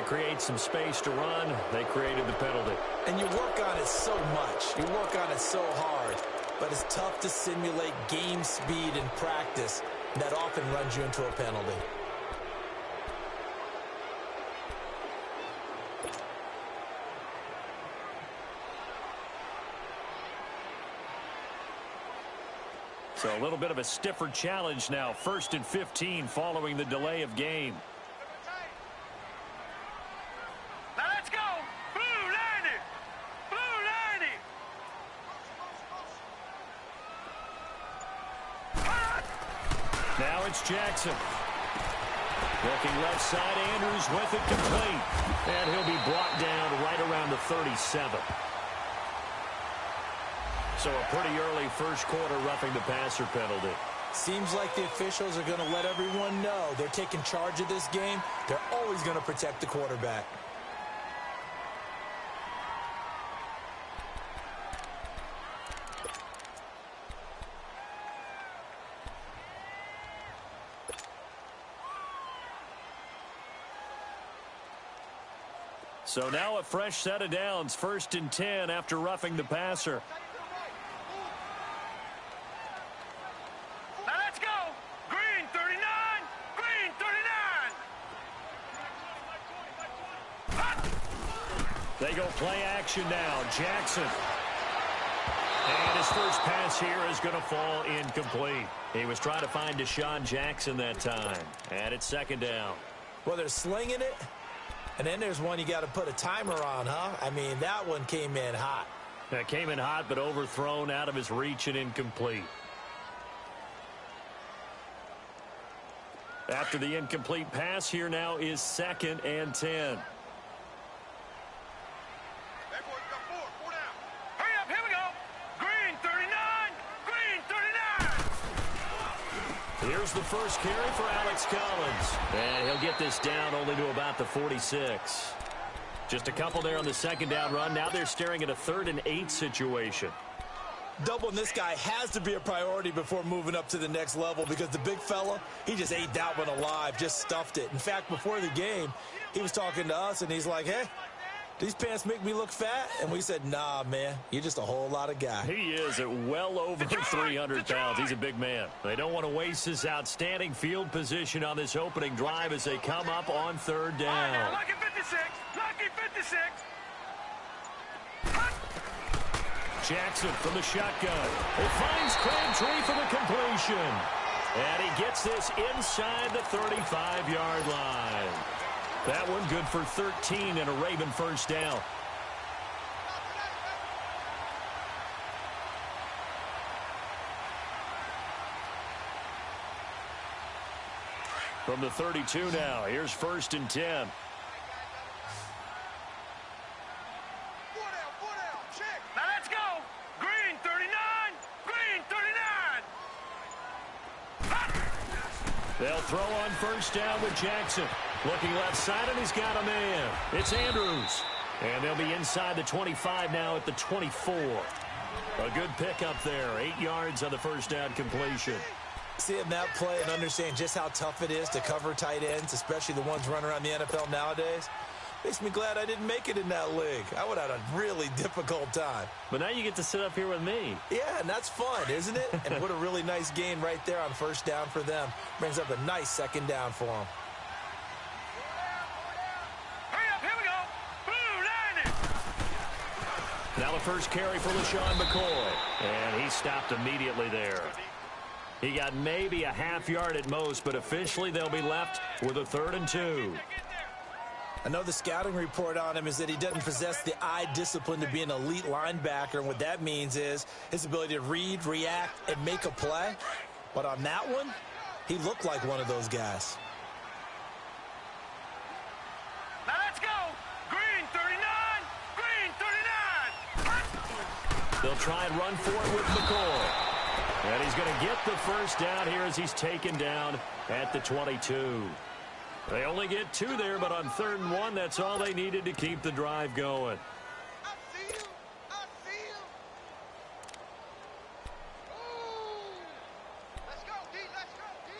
create some space to run. They created the penalty. And you work on it so much. You work on it so hard. But it's tough to simulate game speed in practice. That often runs you into a penalty. So a little bit of a stiffer challenge now. 1st and 15 following the delay of game. Now let's go. Blue 90. Blue 90. Now it's Jackson. Looking left side, Andrews with it complete. And he'll be brought down right around the 37. So a pretty early first quarter roughing the passer penalty. Seems like the officials are going to let everyone know they're taking charge of this game. They're always going to protect the quarterback. So now a fresh set of downs. 1st and 10 after roughing the passer. They go play action now. Jackson. And his first pass here is going to fall incomplete. He was trying to find Deshaun Jackson that time. And it's 2nd down. Well, they're slinging it. And then there's one you got to put a timer on, huh? I mean, that one came in hot. That came in hot, but overthrown, out of his reach, and incomplete. After the incomplete pass, here now is 2nd and 10. Here's the first carry for Alex Collins. And he'll get this down only to about the 46. Just a couple there on the 2nd down run. Now they're staring at a 3rd and 8 situation. Doubling this guy has to be a priority before moving up to the next level because the big fella, he just ate that one alive, just stuffed it. In fact, before the game, he was talking to us, and he's like, hey, these pants make me look fat? And we said, nah, man, you're just a whole lot of guy. He is at well over 300 pounds. He's a big man. They don't want to waste his outstanding field position on this opening drive as they come up on 3rd down. Lucky 56. Lucky 56. Jackson from the shotgun. It finds Crabtree for the completion. And he gets this inside the 35-yard line. That one good for 13 and a Raven first down. From the 32 now, here's 1st and 10. Now let's go. Green 39. Green 39. They'll throw on 1st down with Jackson. Looking left side, and he's got a man. It's Andrews. And they'll be inside the 25 now at the 24. A good pickup there. 8 yards on the first down completion. Seeing that play and understand just how tough it is to cover tight ends, especially the ones running around the NFL nowadays, makes me glad I didn't make it in that league. I would have had a really difficult time. But now you get to sit up here with me. Yeah, and that's fun, isn't it? And what a really nice gain right there on 1st down for them. Brings up a nice 2nd down for them. Hurry up, here we go. Blue 90. Now the first carry for LaShawn McCoy. And he stopped immediately there. He got maybe a half yard at most, but officially they'll be left with a 3rd and 2. I know the scouting report on him is that he doesn't possess the eye discipline to be an elite linebacker, and what that means is his ability to read, react, and make a play. But on that one, he looked like one of those guys. Now let's go. Green 39. Green 39. They'll try and run for it with McCoy. And he's going to get the first down here as he's taken down at the 22. They only get 2 there, but on 3rd and 1, that's all they needed to keep the drive going. I see you. I see you. Ooh. Let's go, D. Let's go, D.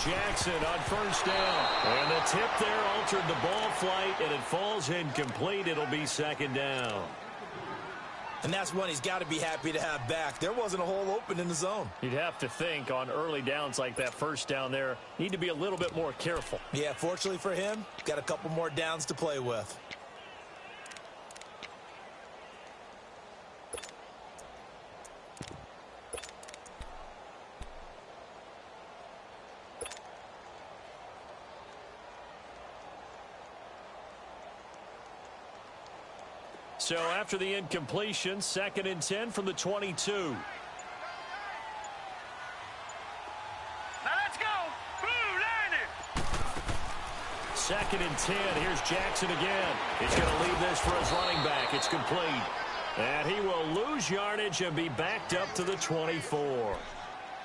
Jackson on first down. And the tip there altered the ball flight, and it falls incomplete. It'll be second down. And that's one he's got to be happy to have back. There wasn't a hole open in the zone. You'd have to think on early downs like that first down there, need to be a little bit more careful. Yeah, fortunately for him, got a couple more downs to play with. So after the incompletion, 2nd and 10 from the 22. Now let's go. Blue line it. 2nd and 10. Here's Jackson again. He's going to leave this for his running back. It's complete. And he will lose yardage and be backed up to the 24.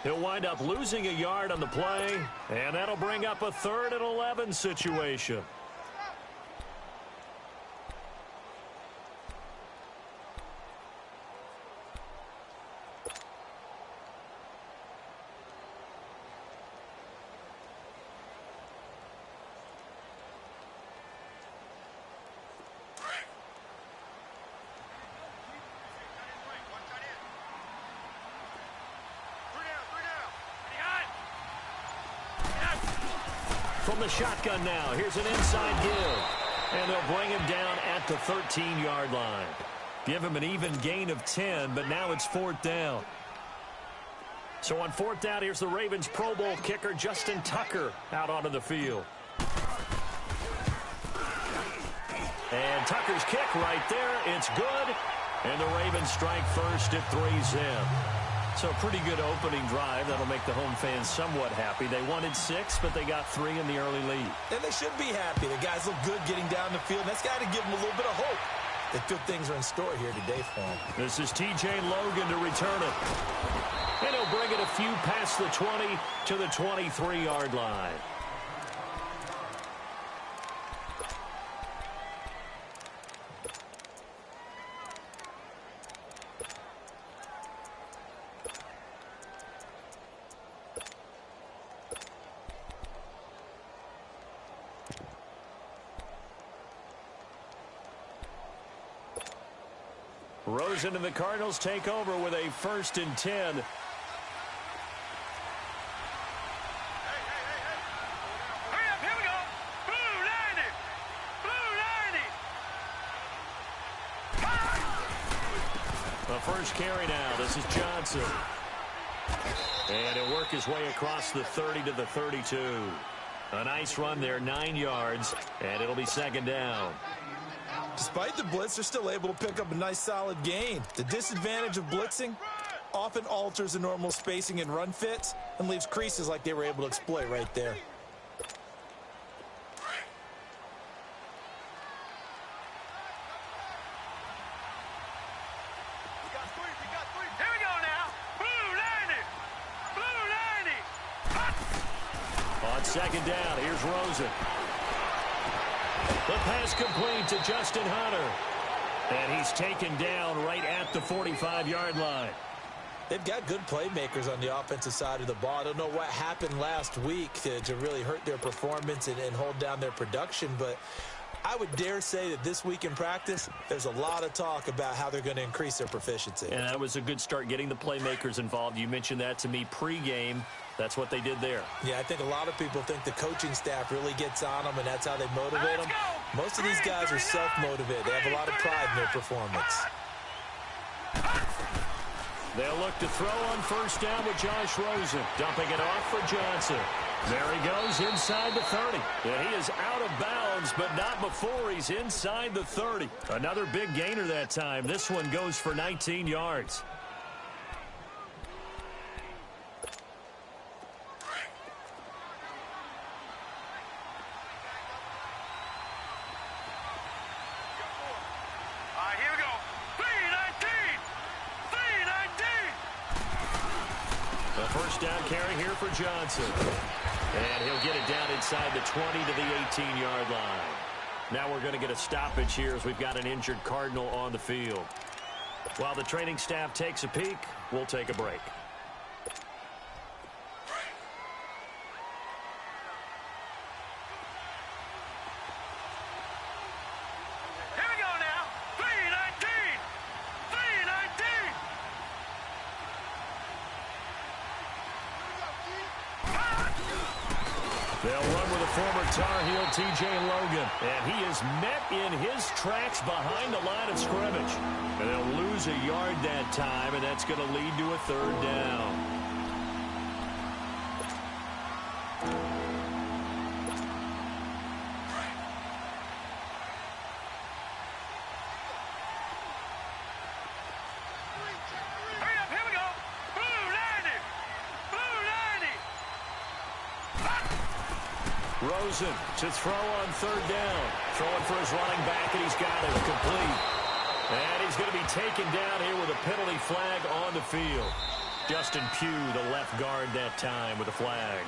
He'll wind up losing a yard on the play, and that'll bring up a 3rd and 11 situation. From the shotgun now, here's an inside give. And they'll bring him down at the 13-yard line. Give him an even gain of 10, but now it's 4th down. So on 4th down, here's the Ravens Pro Bowl kicker, Justin Tucker, out onto the field. And Tucker's kick right there. It's good. And the Ravens strike first at 3-zip. So a pretty good opening drive. That'll make the home fans somewhat happy. They wanted 6, but they got 3 in the early lead. And they should be happy. The guys look good getting down the field. That's got to give them a little bit of hope that good things are in store here today for them. This is T.J. Logan to return it. And he'll bring it a few past the 20 to the 23-yard line. Rosen and the Cardinals take over with a 1st and 10. Hurry up, here we go. Blue line it. Blue line it. The first carry now. This is Johnson. And he'll work his way across the 30 to the 32. A nice run there, 9 yards, and it'll be 2nd down. Despite the blitz, they're still able to pick up a nice solid gain. The disadvantage of blitzing often alters the normal spacing and run fits and leaves creases like they were able to exploit right there. Here we go now. Blue line it. Blue line it. On 2nd down, here's Rosen. The pass complete to Justin Hunter. And he's taken down right at the 45-yard line. They've got good playmakers on the offensive side of the ball. I don't know what happened last week to really hurt their performance and hold down their production, but I would dare say that this week in practice, there's a lot of talk about how they're going to increase their proficiency. And that was a good start getting the playmakers involved. You mentioned that to me pregame. That's what they did there. Yeah, I think a lot of people think the coaching staff really gets on them, and that's how they motivate them. Most of these guys are self-motivated. They have a lot of pride in their performance. They'll look to throw on 1st down with Josh Rosen. Dumping it off for Johnson. There he goes inside the 30. And he is out of bounds, but not before he's inside the 30. Another big gainer that time. This one goes for 19 yards. Here we go. 319. 319. The 1st down carry here for Johnson. And he'll get it down inside the 20 to the 18-yard line. Now we're going to get a stoppage here as we've got an injured Cardinal on the field. While the training staff takes a peek, we'll take a break. They'll run with a former Tar Heel, T.J. Logan. And he is met in his tracks behind the line of scrimmage. And they'll lose a yard that time, and that's going to lead to a third down. Rosen to throw on third down. Throwing for his running back, and he's got it complete. And he's going to be taken down here with a penalty flag on the field. Justin Pugh, the left guard that time with a flag.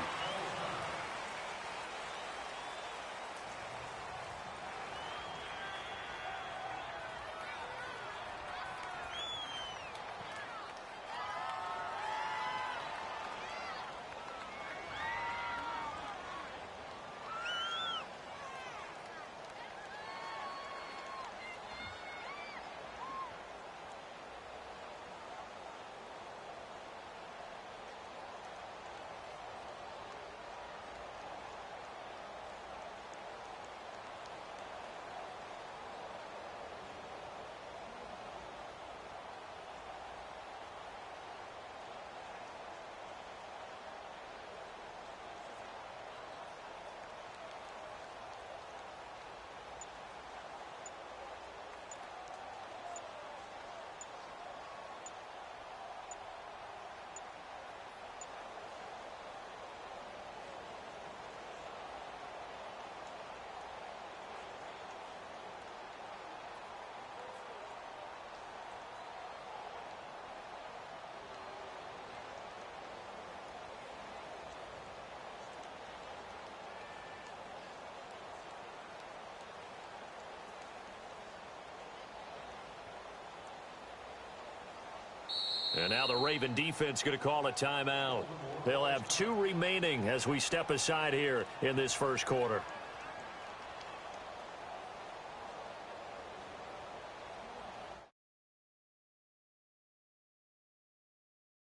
And now the Raven defense going to call a timeout. They'll have 2 remaining as we step aside here in this first quarter.